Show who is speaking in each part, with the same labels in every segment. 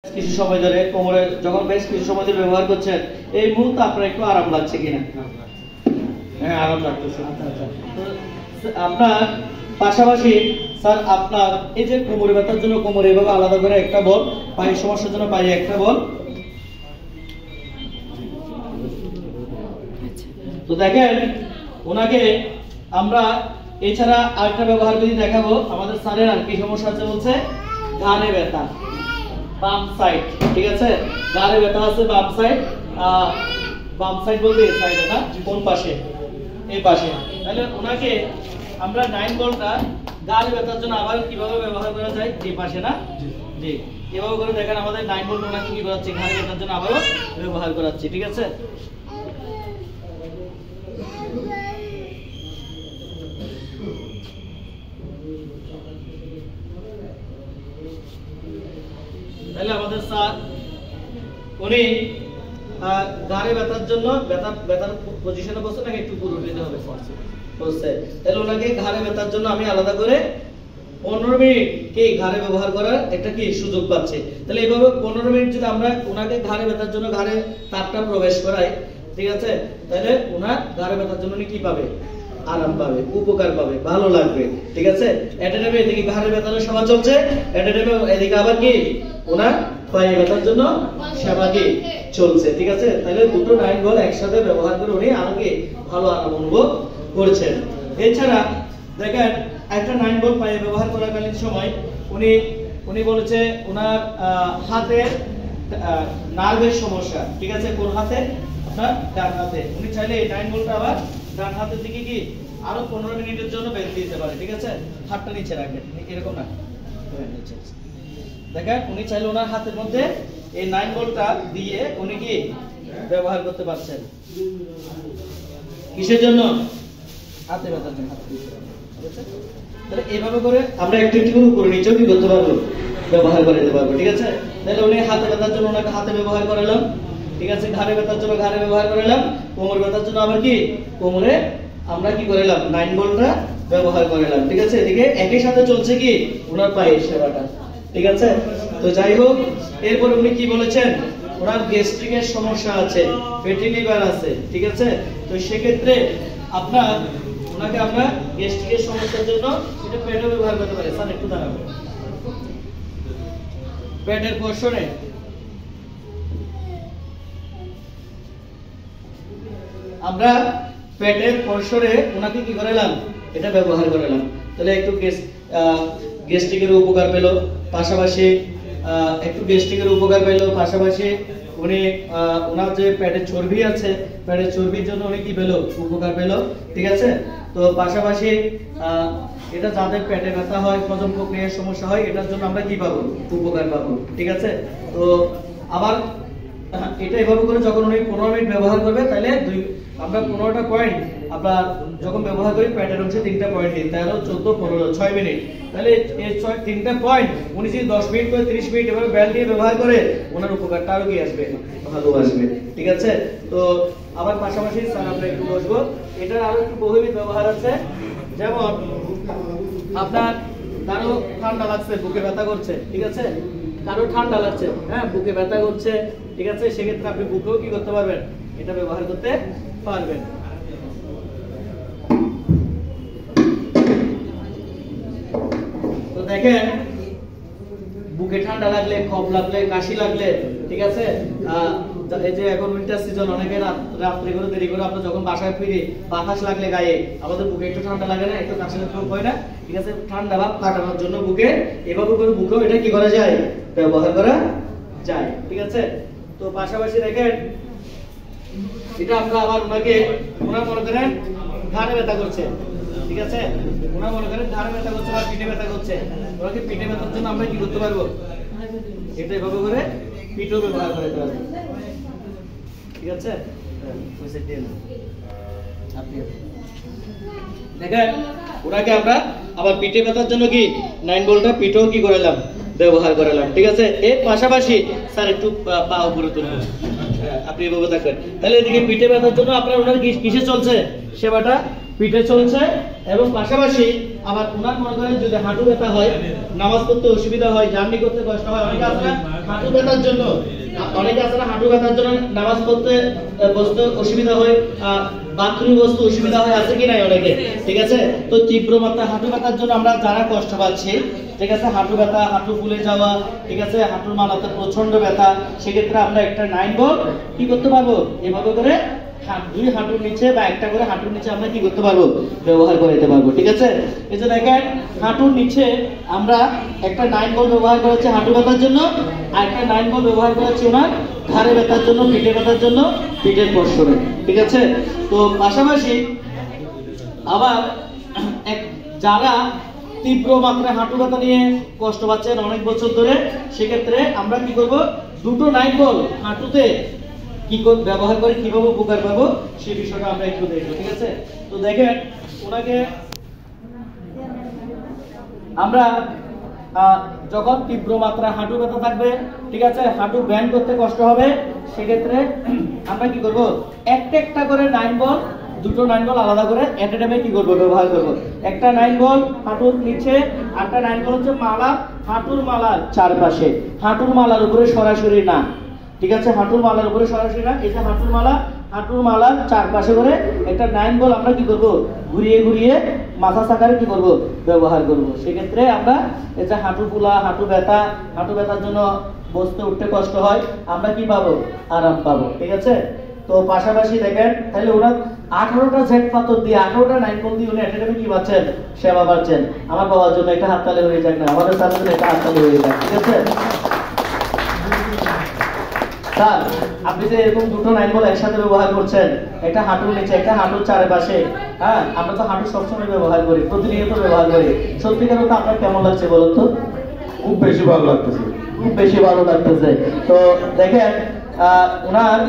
Speaker 1: কিছু সময় ধরে কোমরে যখন বেশ কিছু সময় ধরে ব্যবহার করছেন এই মুহূর্তে আপনার একটু আরাম লাগছে কিনা? হ্যাঁ, আরাম লাগতেছে। আপনার পাশাপাশি স্যার আপনার এই যে কোমরে ব্যথার জন্য কোমরে এভাবে আলাদা করে একটা বল, পায়ের সমস্যার জন্য পায়ে একটা বল। তো দেখেন ওনাকে আমরা এছাড়া আরেকটা ব্যবহার যদি দেখাবো, আমাদের স্যারের আর কি সমস্যা আছে বলছে ঘাড়ে ব্যথা, বাম সাইড, ঠিক আছে? ঘাড়ে ব্যথা আছে বাম সাইড, বলতে এই সাইডে না, কোন পাশে? এই পাশে। তাহলে ওনাকে আমরা 9 বলটা ঘাড়ে ব্যথার জন্য আবার কিভাবে ব্যবহার করা যায়? এই পাশে না? জি, এভাবে করে দেখেন আমাদের 9 বলটা ওনাকে কি করাচ্ছি? ঘাড়ে ব্যথার জন্য আবারও ব্যবহার করাচ্ছি, ঠিক আছে? তাহলে আমাদের স্যার উনি ঘাড়ে ব্যথার জন্য ব্যথার পজিশনে বসে নাকি একটু পুরো দিতে হবে বলছে। তাহলে ওনাকে ঘাড়ে ব্যথার জন্য আমি আলাদা করে 15 মিনিট কি ঘাড়ে ব্যবহার করার একটা কি সুযোগ পাচ্ছে। তাহলে এইভাবে 15 মিনিট যদি আমরা ওনাকে ঘাড়ে ব্যথার জন্য ঘাড়ে তাপটা প্রবেশ করাই, ঠিক আছে? তাহলে ওনার ঘাড়ে ব্যথার জন্য উনি কি পাবে? আরাম পাবে, উপকার পাবে, ভালো লাগবে, ঠিক আছে? এটা টাইমে এদিকে ঘাড়ে ব্যথার সেবা চলছে, এটা টাইমে এদিকে আবার কি ওনার পায়ে ব্যথার জন্য সেবা কি চলছে, ঠিক আছে? তাহলে দুটো 9 বল একসাথে ব্যবহার করে উনি আগে ভালো আরাম অনুভব করছেন। এছাড়া দেখেন একটা 9 বল পায়ে ব্যবহার করাকালীন সময় উনি বলেছে ওনার হাতের নার্ভের সমস্যা, ঠিক আছে? কোন হাতে? আপনার ডান হাতে। উনি চাইলে এই 9 বলটা আবার ডান হাতের দিকে কি আরো 15 মিনিটের জন্য বেঁধে দিতে পারে, ঠিক আছে? হাতটা নিচে রাখবেন, এরকম না, নিচে। দেখেন উনি চাইলে ওনার হাতের মধ্যে এই 9 বলটা দিয়ে উনি কি ব্যবহার করতে পারছেন। কিসের জন্য? হাতে ব্যথার জন্য। তাহলে এইভাবে করে আমরা একটু একটু করে নিচেও কি করতে পারবো? ব্যবহার করে দিতে পারবো, ঠিক আছে? তাহলে উনি হাতে ব্যথার জন্য ওনাকে হাতে ব্যবহার করালাম, ঠিক আছে? ঘাড়ে ব্যথার জন্য ঘাড়ে ব্যবহার করালাম, কোমর ব্যথার জন্য আবার কি কোমরে আমরা কি করলাম? 9 বলটা ব্যবহার করালাম, ঠিক আছে? এদিকে একই সাথে চলছে কি ওনার পায়ের সেবাটা, ঠিক আছে? তো যাই হোক, এরপর উনি কি বলেছেন? ওনার গ্যাস্ট্রিকের সমস্যা আছে, ফ্যাটি লিভার আছে, ঠিক আছে? তো সেক্ষেত্রে আপনার ওনাকে আমরা গ্যাস্ট্রিকের সমস্যার জন্য এটা পেটও ব্যবহার করতে পারি। স্যার একটু দাঁড়াবেন। পেটের পোর্শনে আমরা পেটের পোর্শনে ওনাকে কি করালাম? এটা ব্যবহার করালাম। তাহলে একটু গ্যাস্ট্রিকের উপকার পেল, পাশাপাশি একটু গ্যাস্ট্রিকের উপকার পেল, পাশাপাশি উনি ওনার যে পেটের চর্বি আছে, পেটের চর্বির জন্য উনি কি পেল? উপকার পেল, ঠিক আছে? তো পাশাপাশি এটা যাদের পেটে ব্যথা হয়, হজম প্রক্রিয়ার সমস্যা হয়, এটার জন্য আমরা কি পাবো? উপকার পাবো, ঠিক আছে? তো আবার এটা এভাবে করে যখন উনি 15 মিনিট ব্যবহার করবে, তাহলে আমরা 15টা পয়েন্ট আপনার যখন ব্যবহার করি পেটের অংশে 3টা পয়েন্ট দিই, 13, 14, 15, 6 মিনিট। তাহলে এই 3টা পয়েন্ট উনি যদি 10 মিনিট করে 30 মিনিট এভাবে বেল দিয়ে ব্যবহার করে, ওনার উপকারটা আরো কি আসবে? ভালো আসবে, ঠিক আছে? তো আবার পাশাপাশি স্যার আমরা একটু বসবো, এটার আরো একটু বহুবিধ ব্যবহার আছে। যেমন আপনার কারো ঠান্ডা লাগছে, বুকে ব্যথা করছে, ঠিক আছে? কারো ঠান্ডা লাগছে, হ্যাঁ, বুকে ব্যথা করছে, ঠিক আছে? সেক্ষেত্রে আপনি বুকেও কি করতে পারবেন? এটা ব্যবহার করতে পারবেন। তো দেখেন বুকে ঠান্ডা লাগলে, কফ লাগলে, কাশি লাগলে, ঠিক আছে? এই যে এখন উইন্টার সিজন, অনেকে রাত্রে করে দেরি করে আমরা যখন বাসায় ফিরি, বাতাস লাগলে গায়ে আমাদের বুকে একটু ঠান্ডা লাগে না? একটু কাশি লাগলে হয় না? ঠিক আছে? ঠান্ডা ভাব কাটানোর জন্য বুকে এভাবে করে বুকেও এটা কি করা যায়? ব্যবহার করা যায়, ঠিক আছে? তো পাশাপাশি দেখেন এটা আমরা আবার ওনাকে ওনার মনে করেন ঘাড়ে ব্যথা করছে, ঠিক আছে? ওনার মনে করেন ঘাড়ে ব্যথা করছে বা পিঠে ব্যথা করছে, ওনাকে পিঠে ব্যথার জন্য আমরা কি করতে পারবো? এটা এভাবে করে পিঠও ব্যবহার করতে পারবো, ঠিক আছে? দেখেন ওনাকে আমরা আবার পিঠে ব্যথার জন্য কি 9 বলটা পিঠও কি করালাম? ব্যবহার করালাম, ঠিক আছে? এর পাশাপাশি স্যার একটু পা উপরে তুলবো, আপনি এভাবে থাকবেন। তাহলে এদিকে পিঠে ব্যথার জন্য আপনার ওনার কিসে চলছে সেবাটা? পিঠে চলছে এবং পাশাপাশি আবার ওনার মনে করেন যদি হাঁটু ব্যথা হয়, নামাজ পড়তে অসুবিধা হয়, জার্নি করতে কষ্ট হয়, অনেকে আছে না হাঁটু ব্যথার জন্য নামাজ পড়তে বসতে অসুবিধা হয়, বাথরুমে বসতে অসুবিধা হয়, আছে কি নাই অনেকে, ঠিক আছে। তো তীব্র মাত্রা হাঁটু ব্যথার জন্য আমরা যারা কষ্ট পাচ্ছি, ঠিক আছে, হাঁটু ব্যথা, হাঁটু ফুলে যাওয়া, ঠিক আছে, হাঁটুর মালাতে প্রচন্ড ব্যথা, সেক্ষেত্রে আমরা একটা 9 বল কি করতে পারবো, এভাবে করে দুই হাঁটুর নিচে বা একটা করে হাঁটুর নিচে আমরা কি করতে পারবো, ব্যবহার করে দিতে পারবো, ঠিক আছে। এই যে দেখেন হাঁটুর নিচে আমরা একটা 9 বল ব্যবহার করেছি হাঁটু ব্যথার জন্য, আর একটা 9 বল ব্যবহার করেছি ওনার ঘাড়ে ব্যথার জন্য, পিঠে ব্যথার জন্য, পিঠের পশ্চরে, ঠিক আছে। তো পাশাপাশি আবার যারা তীব্র মাত্রায় হাঁটু ব্যথা নিয়ে কষ্ট পাচ্ছেন অনেক বছর ধরে, সেক্ষেত্রে আমরা কি করব, দুটো 9 বল হাঁটুতে কি করে ব্যবহার করে কিভাবে উপকার পাবো সেই বিষয়টা আমরা একটু দেখবো, ঠিক আছে। তো দেখেন ওনাকে আমরা যখন তীব্র মাত্রা হাঁটু ব্যথা থাকবে, ঠিক আছে, হাঁটু ব্যান্ড করতে কষ্ট হবে, সেক্ষেত্রে আমরা কি করব, একটা করে 9 বল, দুটো 9 বল আলাদা করে এট এ টাইমে কি করব, ব্যবহার করব। একটা 9 বল হাঁটুর নিচে, একটা 9 বল হচ্ছে মালা, হাঁটুর মালার চারপাশে, হাঁটুর মালার উপরে সরাসরি না, ঠিক আছে, হাঁটুর মালার উপরে সরাসরি না, এই যে হাঁটুর মালার চারপাশে করে একটা 9 বল আমরা কি করব, ঘুরিয়ে ঘুরিয়ে মাথা সাকারে কি করব, ব্যবহার করব। সেক্ষেত্রে আমরা এই যে হাঁটু ফুলা, হাঁটু ব্যথার জন্য বসতে উঠতে কষ্ট হয়, আমরা কি পাবো, আরাম পাবো, ঠিক আছে। তো পাশাপাশি দেখেন তাহলে ওরা 18টা জেট পাথর দিয়ে 18টা 9 বল দিয়ে উনি একাডেমি কি পাচ্ছেন, সেবা পাচ্ছেন। আমার বাবার জন্য একটা হাততালি হয়ে যাক না, আমাদের স্যারের জন্য একটা হাততালি হয়ে যাক, ঠিক আছে। স্যার আপনি যে এরকম দুটো 9 বল একসাথে ব্যবহার করছেন, একটা হাঁটুর নিচে, একটা হাঁটুর চারপাশে, হ্যাঁ, আমরা তো হাঁটু সবসময় ব্যবহার করি, প্রতিনিয়ত ব্যবহার করি, সত্যিকার তো আপনার কেমন লাগছে বলুন তো?
Speaker 2: খুব বেশি ভালো লাগতেছে,
Speaker 1: খুব বেশি ভালো লাগতেছে। তো দেখেন ওনার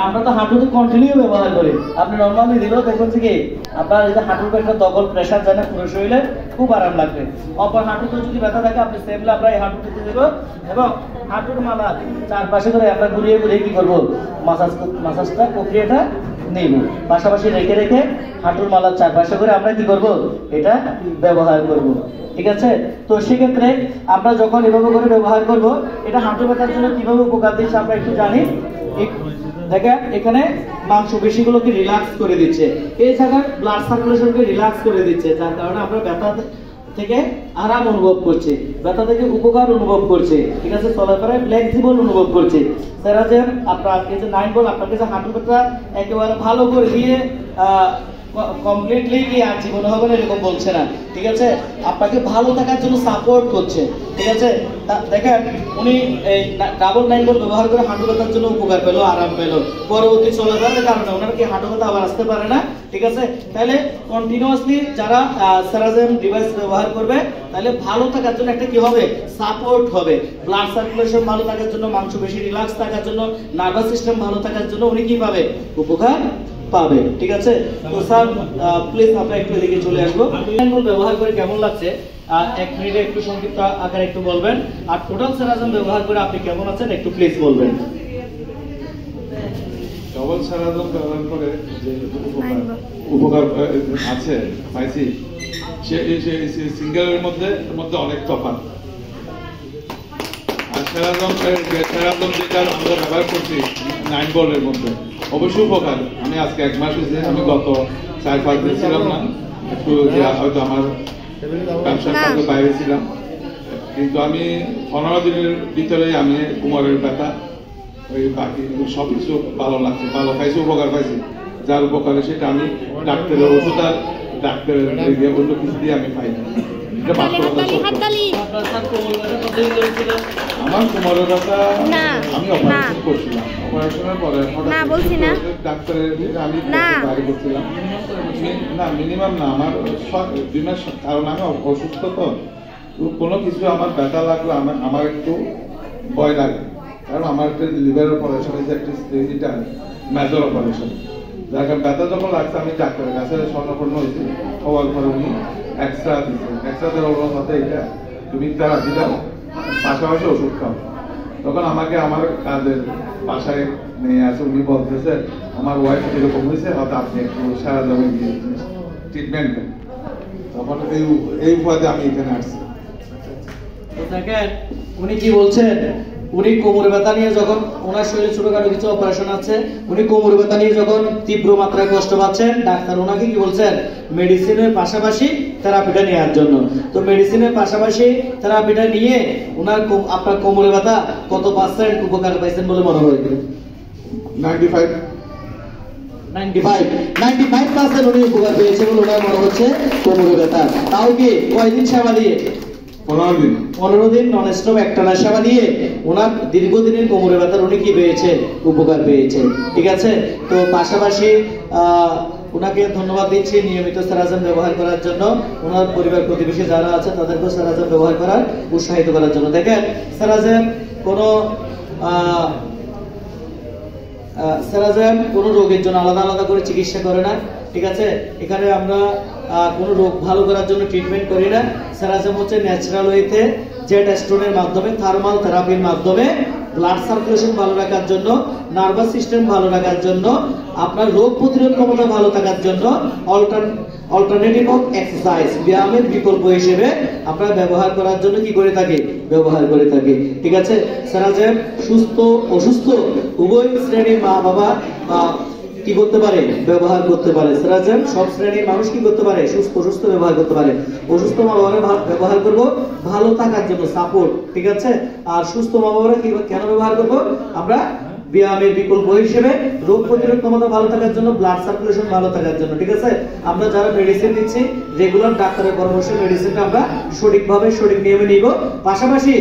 Speaker 1: আমরা তো হাঁটুতে কন্টিনিউ ব্যবহার করি, আপনি নর্মালি দিলেও দেখবেন কি আপনার এই যে হাঁটুর একটা দখল প্রেশার যায় না পুরো শরীরে, খুব আরাম লাগবে। অপর হাঁটুতে যদি ব্যথা থাকে আপনি সেমলে আমরা এই হাঁটুতে দেবো এবং হাঁটুর মালা চারপাশে করে আমরা ঘুরিয়ে ঘুরিয়ে কি করবো, মাসাজটা প্রক্রিয়াটা নেব, পাশাপাশি রেখে রেখে হাঁটুর মালার চারপাশে করে আমরা কি করব, এটা ব্যবহার করব, ঠিক আছে। তো সেক্ষেত্রে আমরা যখন এভাবে করে ব্যবহার করব, এটা হাঁটু ব্যথার জন্য কিভাবে উপকার দিচ্ছে আমরা একটু জানি। দেখেন এখানে মাংসপেশিগুলোকে রিল্যাক্স করে দিচ্ছে, এই জায়গার ব্লাড সার্কুলেশনকে রিল্যাক্স করে দিচ্ছে, যার কারণে আমরা ব্যথা থেকে আরাম অনুভব করছি, ব্যথা থেকে উপকার অনুভব করছি, ঠিক আছে, চলাফেরায় ফ্লেক্সিবল অনুভব করছি। স্যার যে আপনার এই যে 9 বল আপনাকে যে হাঁটু ব্যথা একেবারে ভালো করে দিয়ে কমপ্লিটলি কি আর জীবন হবে না এরকম বলছে না, ঠিক আছে, আপনাকে ভালো থাকার জন্য সাপোর্ট করছে, ঠিক আছে। দেখেন উনি এই ডাবল 9 বল ব্যবহার করে হাঁটু ব্যথার জন্য উপকার পেলো, আরাম পেলো, পরবর্তী চলাফেরার কারণে ওনার কি হাঁটু ব্যথা আবার আসতে পারে না, ঠিক আছে। তাহলে কন্টিনিউয়াসলি যারা সেরাজেম ডিভাইস ব্যবহার করবে তাহলে ভালো থাকার জন্য একটা কি হবে, সাপোর্ট হবে, ব্লাড সার্কুলেশন ভালো থাকার জন্য, মাংসপেশি রিল্যাক্স থাকার জন্য, নার্ভাস সিস্টেম ভালো থাকার জন্য উনি কি পাবে, উপকার পাবে, ঠিক আছে। তো স্যার প্লিজ আমরা একটু এদিকে চলে আসবো, ব্যবহার করে কেমন লাগছে 1 মিনিটে একটু সংক্ষিপ্ত আকারে একটু বলবেন, আর টোটাল সেরাজম ব্যবহার করে আপনি কেমন আছেন একটু প্লিজ বলবেন।
Speaker 2: ডবল সেরাজম ব্যবহার করে যে উপকার আছে পাইছি, সিঙ্গেলের মধ্যে অনেক তফাৎ। আর সেরাজম যেটা আমরা ব্যবহার করছি 9 বলের মধ্যে অবশ্যই উপকার। আমি আজকে 1 মাস হয়েছে, আমি গত 4-5 দিন ছিলাম না, একটু হয়তো আমার ব্যবসার কাজে বাইরে ছিলাম, কিন্তু আমি 15 দিনের ভিতরেই আমি কোমরের ব্যথা ওই বাকি সবকিছু ভালো লাগছে, ভালো পাইছি, উপকার পাইছি। যার উপকারে সেটা আমি ডাক্তারের ওষুধ আর ডাক্তারের অন্য কিছু দিয়ে আমি পাই না। আমার কোমরের ব্যথা আমি অপারেশন করছিলাম, অপারেশনের পরে ডাক্তারের আমি বাইরে করছিলাম না, মিনিমাম না আমার 2 মাস, কারণ আমি অসুস্থ, তো কোনো কিছু আমার ব্যথা লাগলে আমার একটু ভয় লাগে, কারণ আমার একটা লিভার অপারেশন হয়েছে, একটা মেজর অপারেশন, যার কারণে ব্যথা যখন লাগছে আমি ডাক্তারের কাছে স্বর্ণপূর্ণ হয়েছি, হওয়ার পরে উনি এক্সট্রা দিচ্ছে, এক্সট্রা দেওয়ার মধ্যে এটা তুমি থেরাপি দাও, পাশাপাশি ওষুধ খাও। তখন আমাকে আমার কাজের বাসায় নিয়ে আসে, উনি বলতেছে আমার ওয়াইফ এরকম হয়েছে, হয়তো আপনি একটু সারা জমে গিয়ে ট্রিটমেন্ট দেয়। তখন এই উপায়ে আমি এখানে আসছি।
Speaker 1: তো দেখেন উনি কি বলছেন, উনি কোমর ব্যথা নিয়ে যখন ওনার শরীরে ছোটখাটো কিছু অপারেশন আছে, উনি কোমর ব্যথা নিয়ে যখন তীব্র মাত্রায় কষ্ট পাচ্ছেন, ডাক্তার ওনাকে কি বলছেন, মেডিসিনের পাশাপাশি থেরাপিটা নেওয়ার জন্য। তো মেডিসিনের পাশাপাশি থেরাপিটা নিয়ে ওনার আপনার কোমরে ব্যথা কত % উপকার পাইছেন বলে মনে হয়? 95% উনি উপকার পেয়েছেন বলে ওনার মনে হচ্ছে কোমরে ব্যথা। তাও কি কয়দিন সেবা দিয়ে? 15 দিন নন স্টপ একটানা সেবা দিয়ে ওনার দীর্ঘদিনের কোমরে ব্যথার উনি কি পেয়েছে, উপকার পেয়েছে। ঠিক আছে, তো পাশাপাশি ওনাকে ধন্যবাদ দিচ্ছি নিয়মিত সেরাজেন ব্যবহার করার জন্য, ওনার পরিবার প্রতিবেশী যারা আছে তাদেরকেও সেরাজেন ব্যবহার করার উৎসাহিত করার জন্য। দেখেন সেরাজেন কোনো রোগের জন্য আলাদা আলাদা করে চিকিৎসা করে না। ঠিক আছে, এখানে আমরা কোনো রোগ ভালো করার জন্য ট্রিটমেন্ট করি না। সেরাজেন হচ্ছে ন্যাচারাল ওয়েতে জেট স্টোনের মাধ্যমে, থার্মাল থেরাপির মাধ্যমে ব্লাড সার্কুলেশন ভালো রাখার জন্য, নার্ভাস সিস্টেম ভালো রাখার জন্য, আপনার রোগ প্রতিরোধ ক্ষমতা ভালো থাকার জন্য অল্টারনেটিভ অফ এক্সারসাইজ, ব্যায়ামের বিকল্প হিসেবে আমরা ব্যবহার করার জন্য কি করে থাকি, ব্যবহার করে থাকি। ঠিক আছে, সেরাজেন সুস্থ অসুস্থ উভয় শ্রেণীর মা বাবা কি করতে পারে, ব্যবহার করতে পারে। সেরাজেন সব শ্রেণীর মানুষ কি করতে পারে, সুস্থ অসুস্থ ব্যবহার করতে পারে। অসুস্থ মা বাবারা ব্যবহার করব ভালো থাকার জন্য, সাপোর্ট। ঠিক আছে, আর সুস্থ মা বাবারা কি কেন ব্যবহার করব, আমরা ব্যায়ামের বিকল্প হিসেবে, রোগ প্রতিরোধ ক্ষমতা ভালো থাকার জন্য, ব্লাড সার্কুলেশন ভালো থাকার জন্য। ঠিক আছে, আমরা যারা মেডিসিন নিচ্ছি রেগুলার ডাক্তারের পরামর্শে মেডিসিনটা আমরা সঠিকভাবে সঠিক নিয়মে নিব। পাশাপাশি